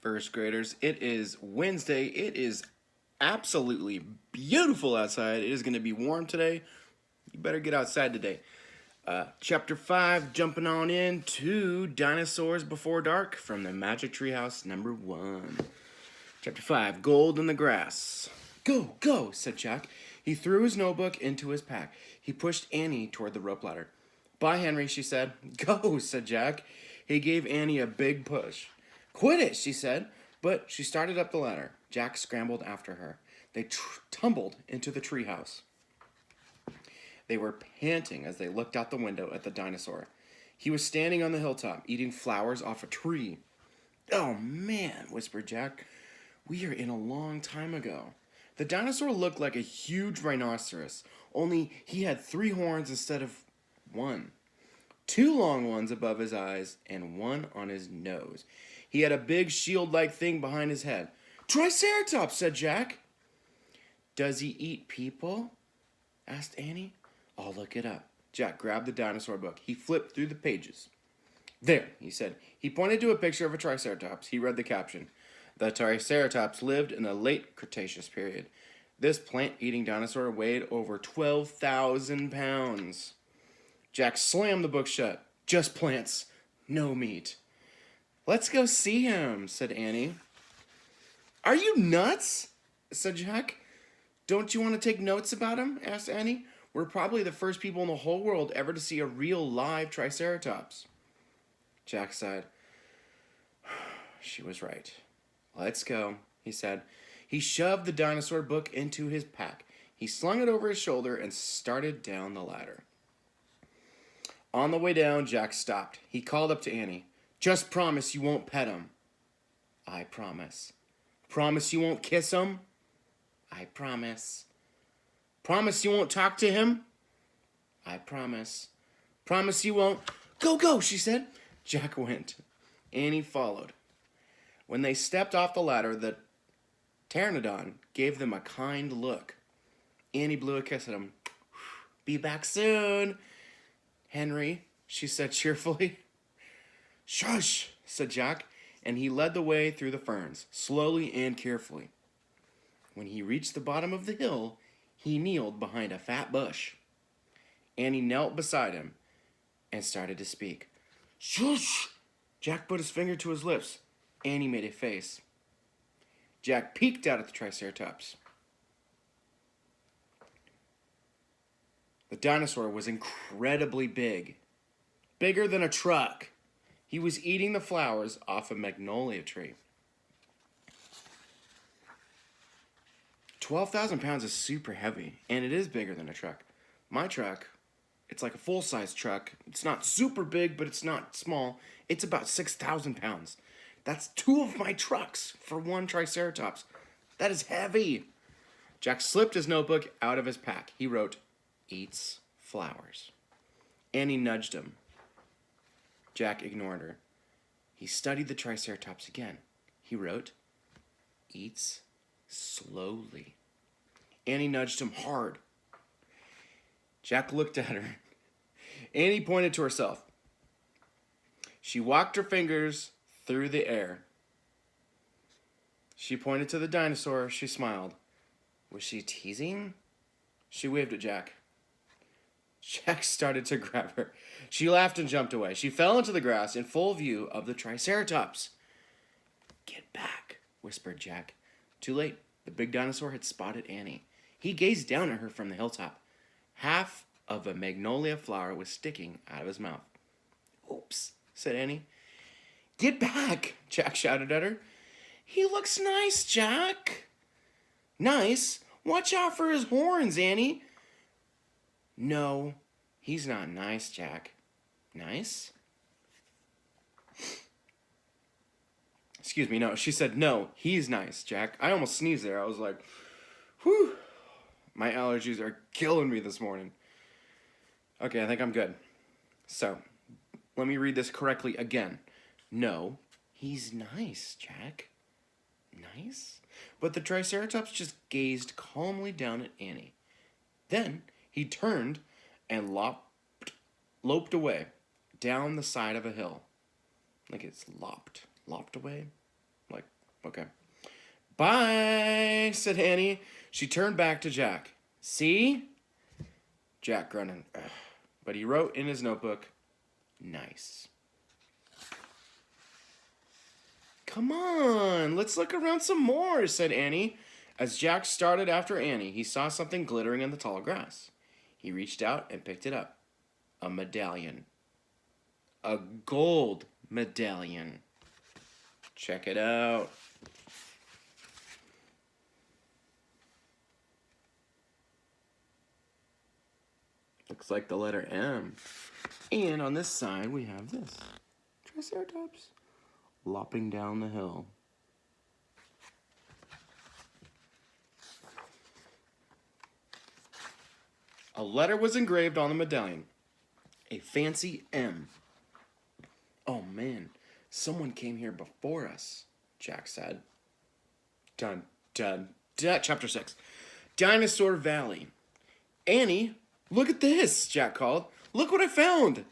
First graders, it is Wednesday. It is absolutely beautiful outside. It is going to be warm today. You better get outside today. Chapter 5, jumping on into Dinosaurs Before Dark from the Magic Treehouse number 1. Chapter 5, Gold in the Grass. Go, go, said Jack. He threw his notebook into his pack. He pushed Annie toward the rope ladder. Bye, Henry, she said. Go, said Jack. He gave Annie a big push. Quit it, she said, but she started up the ladder. Jack scrambled after her. They tumbled into the treehouse. They were panting as they looked out the window at the dinosaur. He was standing on the hilltop, eating flowers off a tree. Oh, man, whispered Jack. We are in a long time ago. The dinosaur looked like a huge rhinoceros, only he had 3 horns instead of 1. 2 long ones above his eyes and 1 on his nose. He had a big shield-like thing behind his head. Triceratops, said Jack. Does he eat people? Asked Annie. I'll look it up. Jack grabbed the dinosaur book. He flipped through the pages. There, he said. He pointed to a picture of a Triceratops. He read the caption. The Triceratops lived in the late Cretaceous period. This plant-eating dinosaur weighed over 12,000 pounds. Jack slammed the book shut. Just plants, no meat. Let's go see him, said Annie. Are you nuts? Said Jack. Don't you want to take notes about him? Asked Annie. We're probably the first people in the whole world ever to see a real live Triceratops. Jack sighed. She was right. Let's go, he said. He shoved the dinosaur book into his pack. He slung it over his shoulder and started down the ladder. On the way down, Jack stopped. He called up to Annie. Just promise you won't pet him. I promise. Promise you won't kiss him? I promise. Promise you won't talk to him? I promise. Promise you won't... Go, go, she said. Jack went. Annie followed. When they stepped off the ladder, the pteranodon gave them a kind look. Annie blew a kiss at him. Be back soon, Henry, she said cheerfully. Shush, said Jack, and he led the way through the ferns, slowly and carefully. When he reached the bottom of the hill, he kneeled behind a fat bush. Annie knelt beside him and started to speak. Shush! Jack put his finger to his lips. Annie made a face. Jack peeked out at the Triceratops. The dinosaur was incredibly big. Bigger than a truck. He was eating the flowers off a magnolia tree. 12,000 pounds is super heavy, and it is bigger than a truck. My truck, it's like a full-size truck. It's not super big, but it's not small. It's about 6,000 pounds. That's 2 of my trucks for 1 Triceratops. That is heavy. Jack slipped his notebook out of his pack. He wrote, eats flowers. Annie nudged him. Jack ignored her. He studied the Triceratops again. He wrote, eats slowly. Annie nudged him hard. Jack looked at her. Annie pointed to herself. She walked her fingers through the air. She pointed to the dinosaur. She smiled. Was she teasing? She waved at Jack. Jack started to grab her. She laughed and jumped away. She fell into the grass in full view of the Triceratops. Get back, whispered Jack. Too late. The big dinosaur had spotted Annie. He gazed down at her from the hilltop. Half of a magnolia flower was sticking out of his mouth. Oops, said Annie. Get back, Jack shouted at her. He looks nice, Jack. Nice? Watch out for his horns, Annie. No, he's not nice, Jack. Nice? Excuse me, no. She said, no, he's nice, Jack. I almost sneezed there. I was like, whew. My allergies are killing me this morning. Okay, I think I'm good. So, let me read this correctly again. No, he's nice, Jack. Nice? But the Triceratops just gazed calmly down at Annie. Then he turned and loped away down the side of a hill. Like it's lopped away. Like, okay. Bye, said Annie. She turned back to Jack. See? Jack grunted. Ugh. But he wrote in his notebook, nice. Come on, let's look around some more, said Annie. As Jack started after Annie, he saw something glittering in the tall grass. He reached out and picked it up. A medallion. A gold medallion. Check it out. Looks like the letter M. And on this side, we have this. Triceratops. Lopping down the hill. A letter was engraved on the medallion. A fancy M. Oh man, someone came here before us, Jack said. Dun, dun, dun. Chapter 6. Dinosaur Valley. Annie, look at this, Jack called. Look what I found.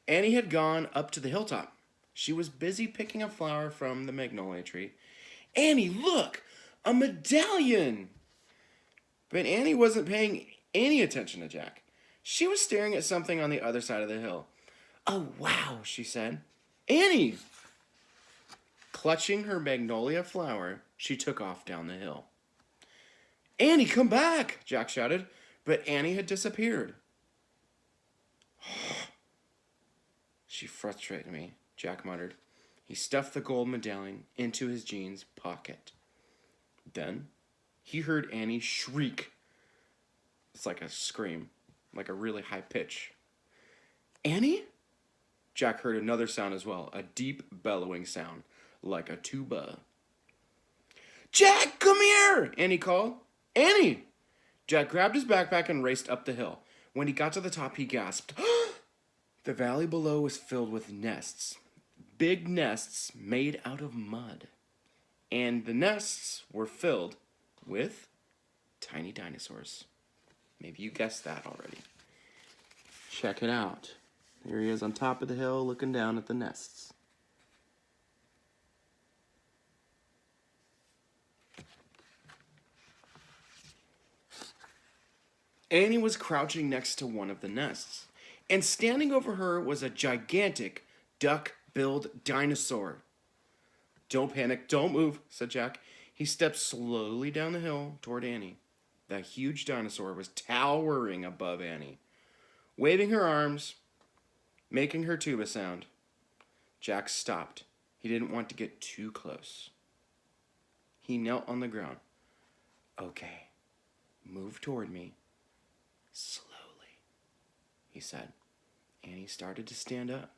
Annie had gone up to the hilltop. She was busy picking a flower from the magnolia tree. Annie, look! A medallion! But Annie wasn't paying any attention to Jack. She was staring at something on the other side of the hill. Oh, wow, she said. Annie! Clutching her magnolia flower, she took off down the hill. Annie, come back, Jack shouted, but Annie had disappeared. She frustrated me, Jack muttered. He stuffed the gold medallion into his jeans pocket. Then he heard Annie shriek. It's like a scream, like a really high pitch. Annie? Jack heard another sound as well, a deep bellowing sound, like a tuba. Jack, come here! Annie called. Annie! Jack grabbed his backpack and raced up the hill. When he got to the top, he gasped. The valley below was filled with nests. Big nests made out of mud. And the nests were filled with tiny dinosaurs. Maybe you guessed that already. Check it out. There he is on top of the hill looking down at the nests. Annie was crouching next to one of the nests, and standing over her was a gigantic duck-billed dinosaur. Don't panic, don't move, said Jack. He stepped slowly down the hill toward Annie. The huge dinosaur was towering above Annie, waving her arms, making her tuba sound. Jack stopped. He didn't want to get too close. He knelt on the ground. Okay, move toward me. Slowly, he said. Annie started to stand up.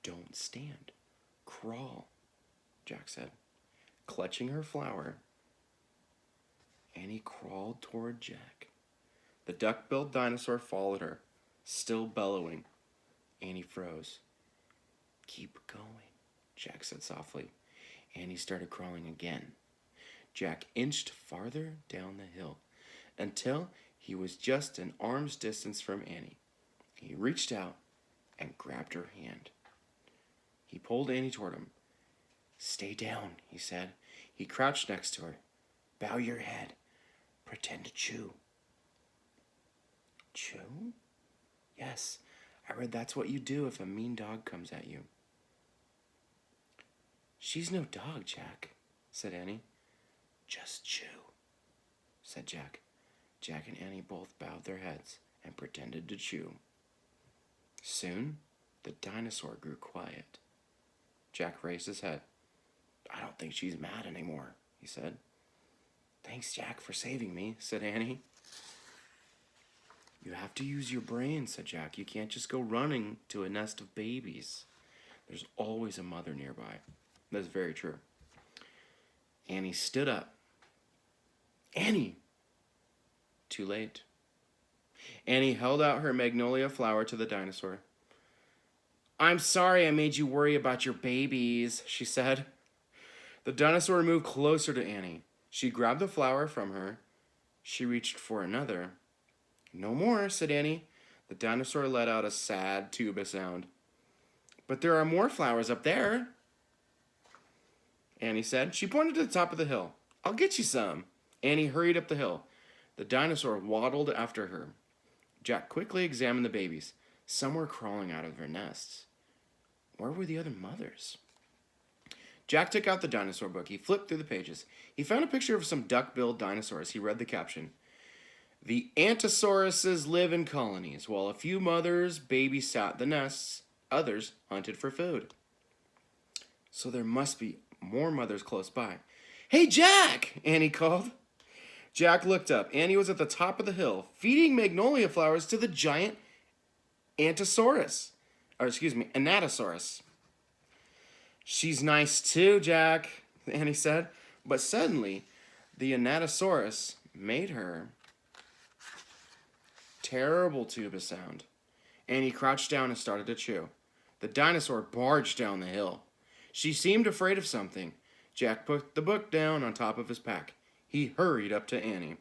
Don't stand. Crawl, Jack said. Clutching her flower, Annie crawled toward Jack. The duck-billed dinosaur followed her, still bellowing. Annie froze. Keep going, Jack said softly. Annie started crawling again. Jack inched farther down the hill until he was just an arm's distance from Annie. He reached out and grabbed her hand. He pulled Annie toward him. Stay down, he said. He crouched next to her. Bow your head. Pretend to chew. Chew? Yes, I read that's what you do if a mean dog comes at you. She's no dog, Jack, said Annie. Just chew, said Jack. Jack and Annie both bowed their heads and pretended to chew. Soon, the dinosaur grew quiet. Jack raised his head. I don't think she's mad anymore, he said. Thanks, Jack, for saving me, said Annie. You have to use your brain, said Jack. You can't just go running to a nest of babies. There's always a mother nearby. That's very true. Annie stood up. Annie! Too late. Annie held out her magnolia flower to the dinosaur. I'm sorry I made you worry about your babies, she said. The dinosaur moved closer to Annie. She grabbed the flower from her. She reached for another. No more, said Annie. The dinosaur let out a sad tuba sound. But there are more flowers up there. Annie said. She pointed to the top of the hill. I'll get you some. Annie hurried up the hill. The dinosaur waddled after her. Jack quickly examined the babies. Some were crawling out of their nests. Where were the other mothers? Jack took out the dinosaur book. He flipped through the pages. He found a picture of some duck-billed dinosaurs. He read the caption. The Antosauruses live in colonies. While a few mothers babysat the nests, others hunted for food. So there must be more mothers close by. Hey, Jack! Annie called. Jack looked up. Annie was at the top of the hill, feeding magnolia flowers to the giant Anatosaurus. She's nice too, Jack, Annie said. But suddenly, the Anatosaurus made her terrible tuba sound. Annie crouched down and started to chew. The dinosaur barged down the hill. She seemed afraid of something. Jack put the book down on top of his pack. He hurried up to Annie.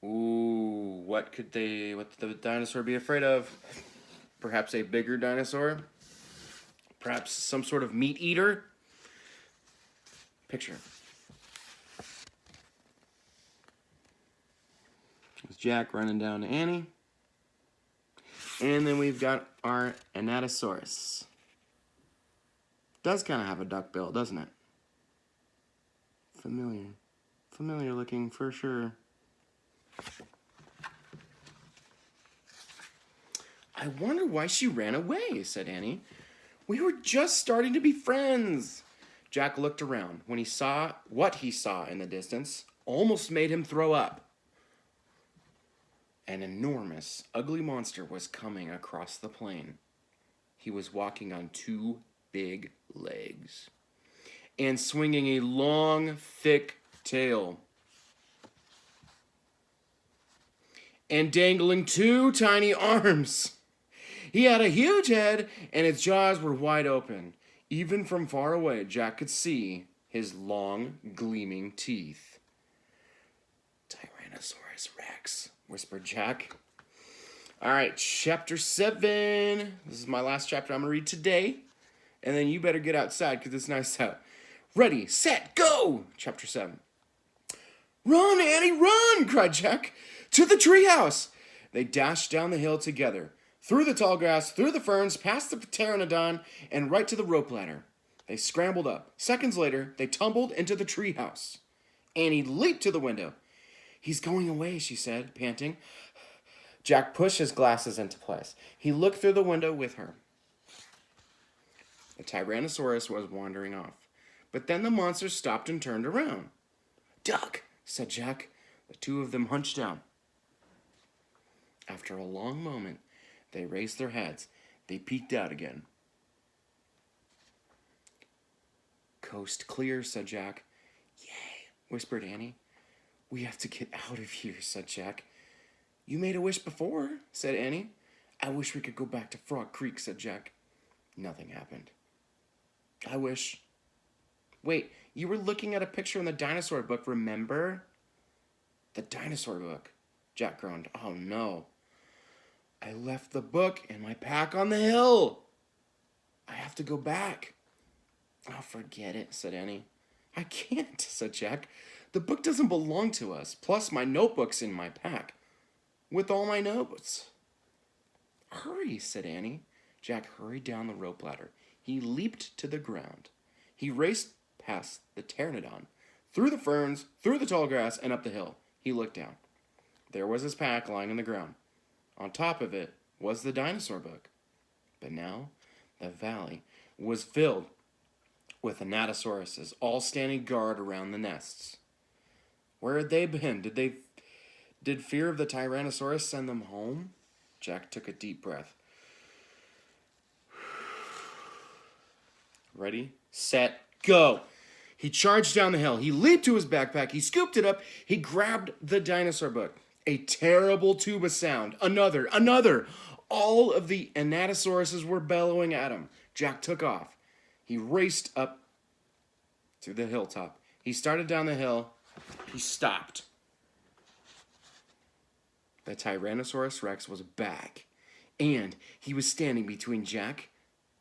Ooh, what could the dinosaur be afraid of? Perhaps a bigger dinosaur? Perhaps some sort of meat eater? Picture. There's Jack running down to Annie. And then we've got our Anatosaurus. Does kind of have a duck bill, doesn't it? Familiar looking for sure. I wonder why she ran away, said Annie. We were just starting to be friends. Jack looked around. When he saw what he saw in the distance, almost made him throw up. An enormous, ugly monster was coming across the plain. He was walking on two big legs and swinging a long, thick tail and dangling two tiny arms. He had a huge head and its jaws were wide open. Even from far away, Jack could see his long, gleaming teeth. Tyrannosaurus Rex, whispered Jack. All right, chapter 7. This is my last chapter I'm going to read today. And then you better get outside because it's nice out. Ready, set, go! Chapter 7. Run, Annie, run! Cried Jack. To the treehouse! They dashed down the hill together. Through the tall grass, through the ferns, past the pteranodon, and right to the rope ladder. They scrambled up. Seconds later, they tumbled into the treehouse. Annie leaped to the window. He's going away, she said, panting. Jack pushed his glasses into place. He looked through the window with her. The Tyrannosaurus was wandering off. But then the monster stopped and turned around. Duck, said Jack. The two of them hunched down. After a long moment, they raised their heads. They peeked out again. Coast clear, said Jack. Yay, whispered Annie. We have to get out of here, said Jack. You made a wish before, said Annie. I wish we could go back to Frog Creek, said Jack. Nothing happened. I wish. Wait, you were looking at a picture in the dinosaur book, remember? The dinosaur book, Jack groaned. Oh no. I left the book and my pack on the hill. I have to go back. Oh, forget it, said Annie. I can't, said Jack. The book doesn't belong to us. Plus, my notebook's in my pack. With all my notes. Hurry, said Annie. Jack hurried down the rope ladder. He leaped to the ground. He raced past the pteranodon, through the ferns, through the tall grass, and up the hill. He looked down. There was his pack lying on the ground. On top of it was the dinosaur book. But now the valley was filled with Anatosauruses, all standing guard around the nests. Where had they been? Did fear of the Tyrannosaurus send them home? Jack took a deep breath. Ready, set, go! He charged down the hill. He leaped to his backpack. He scooped it up. He grabbed the dinosaur book. A terrible tuba sound. Another. All of the Anatosauruses were bellowing at him. Jack took off. He raced up to the hilltop. He started down the hill. He stopped. The Tyrannosaurus Rex was back, and he was standing between Jack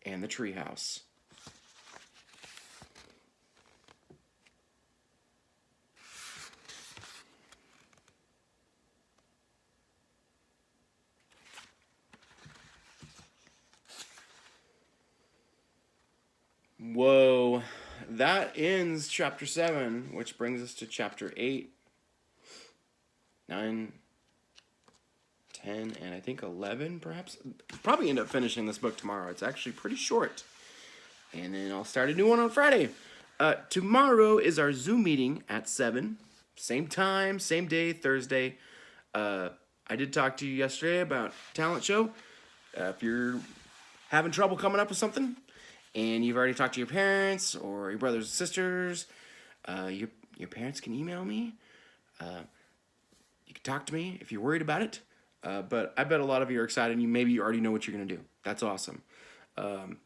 and the treehouse. Whoa. That ends chapter 7, which brings us to chapter 8, 9, 10, and I think 11, perhaps. Probably end up finishing this book tomorrow. It's actually pretty short. And then I'll start a new one on Friday. Tomorrow is our Zoom meeting at 7. Same time, same day, Thursday. I did talk to you yesterday about talent show. If you're having trouble coming up with something, and you've already talked to your parents or your brothers and sisters, your parents can email me. You can talk to me if you're worried about it. But I bet a lot of you are excited, and maybe you already know what you're going to do. That's awesome.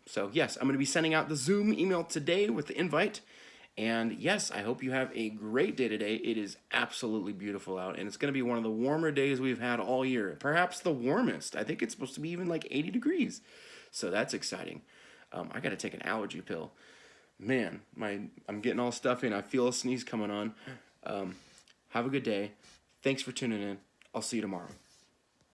So, yes, I'm going to be sending out the Zoom email today with the invite. And, yes, I hope you have a great day today. It is absolutely beautiful out, and it's going to be one of the warmer days we've had all year. Perhaps the warmest. I think it's supposed to be even like 80 degrees. So that's exciting. I got to take an allergy pill. Man, I'm getting all stuffy, and I feel a sneeze coming on. Have a good day. Thanks for tuning in. I'll see you tomorrow.